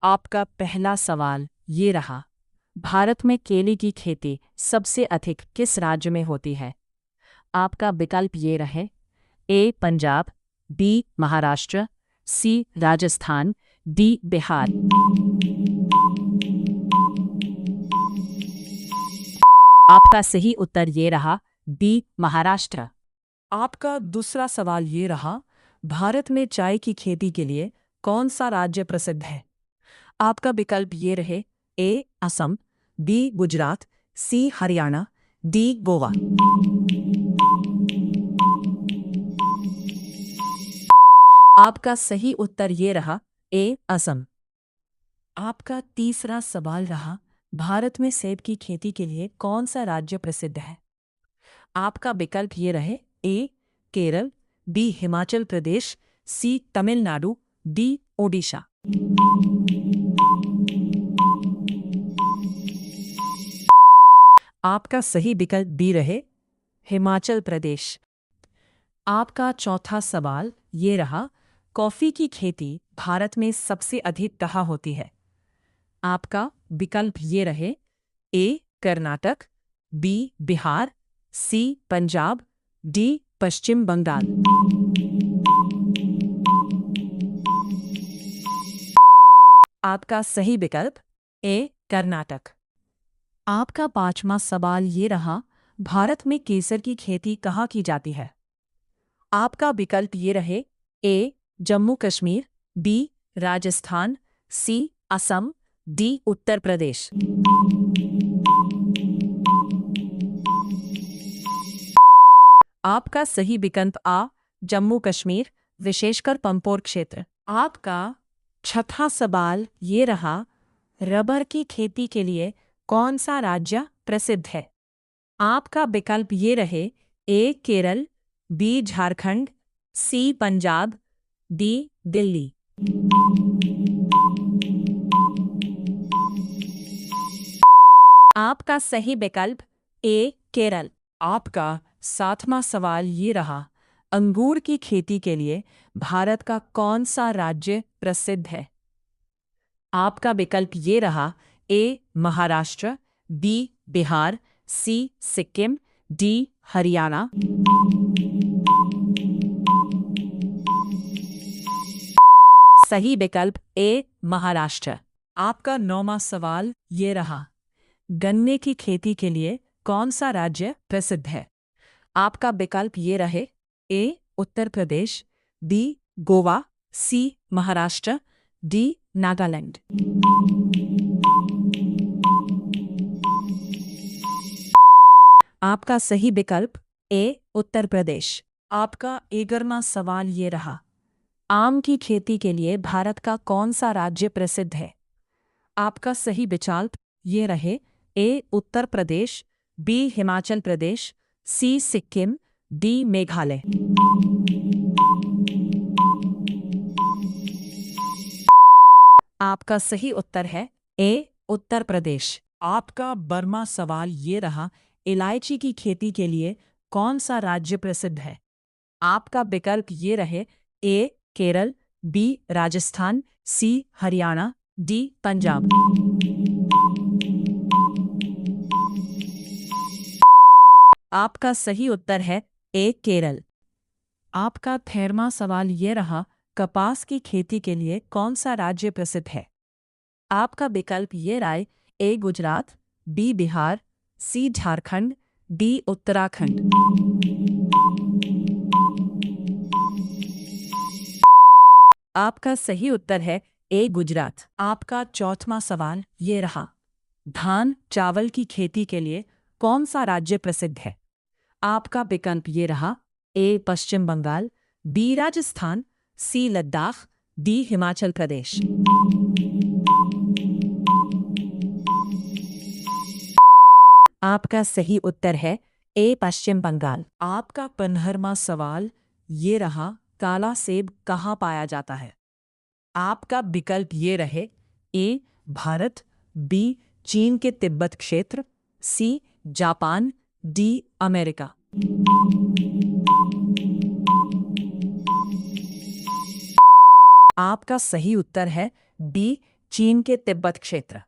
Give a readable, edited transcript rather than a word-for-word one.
आपका पहला सवाल ये रहा। भारत में केले की खेती सबसे अधिक किस राज्य में होती है? आपका विकल्प ये रहे। ए पंजाब, बी महाराष्ट्र, सी राजस्थान, डी बिहार। आपका सही उत्तर ये रहा, बी महाराष्ट्र। आपका दूसरा सवाल ये रहा। भारत में चाय की खेती के लिए कौन सा राज्य प्रसिद्ध है? आपका विकल्प ये रहे। ए असम, बी गुजरात, सी हरियाणा, डी गोवा। आपका सही उत्तर ये रहा, ए असम। आपका तीसरा सवाल रहा। भारत में सेब की खेती के लिए कौन सा राज्य प्रसिद्ध है? आपका विकल्प ये रहे। ए केरल, बी हिमाचल प्रदेश, सी तमिलनाडु, डी ओडिशा। आपका सही विकल्प बी रहे, हिमाचल प्रदेश। आपका चौथा सवाल ये रहा। कॉफ़ी की खेती भारत में सबसे अधिक कहाँ होती है? आपका विकल्प ये रहे। ए कर्नाटक, बी बिहार, सी पंजाब, डी पश्चिम बंगाल। आपका सही विकल्प ए कर्नाटक। आपका पांचवा सवाल ये रहा। भारत में केसर की खेती कहाँ की जाती है? आपका विकल्प ये रहे। ए जम्मू कश्मीर, बी राजस्थान, सी असम, डी उत्तर प्रदेश। आपका सही विकल्प आ जम्मू कश्मीर, विशेषकर पंपोर क्षेत्र। आपका छठा सवाल ये रहा। रबर की खेती के लिए कौन सा राज्य प्रसिद्ध है? आपका विकल्प ये रहे। ए केरल, बी झारखंड, सी पंजाब, डी दिल्ली। आपका सही विकल्प ए केरल। आपका सातवां सवाल ये रहा। अंगूर की खेती के लिए भारत का कौन सा राज्य प्रसिद्ध है? आपका विकल्प ये रहा। ए महाराष्ट्र, बी बिहार, सी सिक्किम, डी हरियाणा। सही विकल्प ए महाराष्ट्र। आपका नौवां सवाल ये रहा। गन्ने की खेती के लिए कौन सा राज्य प्रसिद्ध है? आपका विकल्प ये रहे। ए उत्तर प्रदेश, बी गोवा, सी महाराष्ट्र, डी नागालैंड। आपका सही विकल्प ए उत्तर प्रदेश। आपका 11वां सवाल ये रहा। आम की खेती के लिए भारत का कौन सा राज्य प्रसिद्ध है? आपका सही विकल्प ये रहे। ए उत्तर प्रदेश, बी हिमाचल प्रदेश, सी सिक्किम, डी मेघालय। आपका सही उत्तर है ए उत्तर प्रदेश। आपका 12वां सवाल ये रहा। इलायची की खेती के लिए कौन सा राज्य प्रसिद्ध है? आपका विकल्प ये रहे। ए केरल, बी राजस्थान, सी हरियाणा, डी पंजाब। आपका सही उत्तर है ए केरल। आपका 13वां सवाल ये रहा। कपास की खेती के लिए कौन सा राज्य प्रसिद्ध है? आपका विकल्प ये रहा। ए गुजरात, बी बिहार, सी झारखंड, डी उत्तराखंड। आपका सही उत्तर है ए गुजरात। आपका 4वां सवाल ये रहा। धान चावल की खेती के लिए कौन सा राज्य प्रसिद्ध है? आपका विकल्प ये रहा। ए पश्चिम बंगाल, बी राजस्थान, सी लद्दाख, डी हिमाचल प्रदेश। आपका सही उत्तर है ए पश्चिम बंगाल। आपका 15वां सवाल ये रहा। काला सेब कहाँ पाया जाता है? आपका विकल्प ये रहे। ए भारत, बी चीन के तिब्बत क्षेत्र, सी जापान, डी अमेरिका। आपका सही उत्तर है बी चीन के तिब्बत क्षेत्र।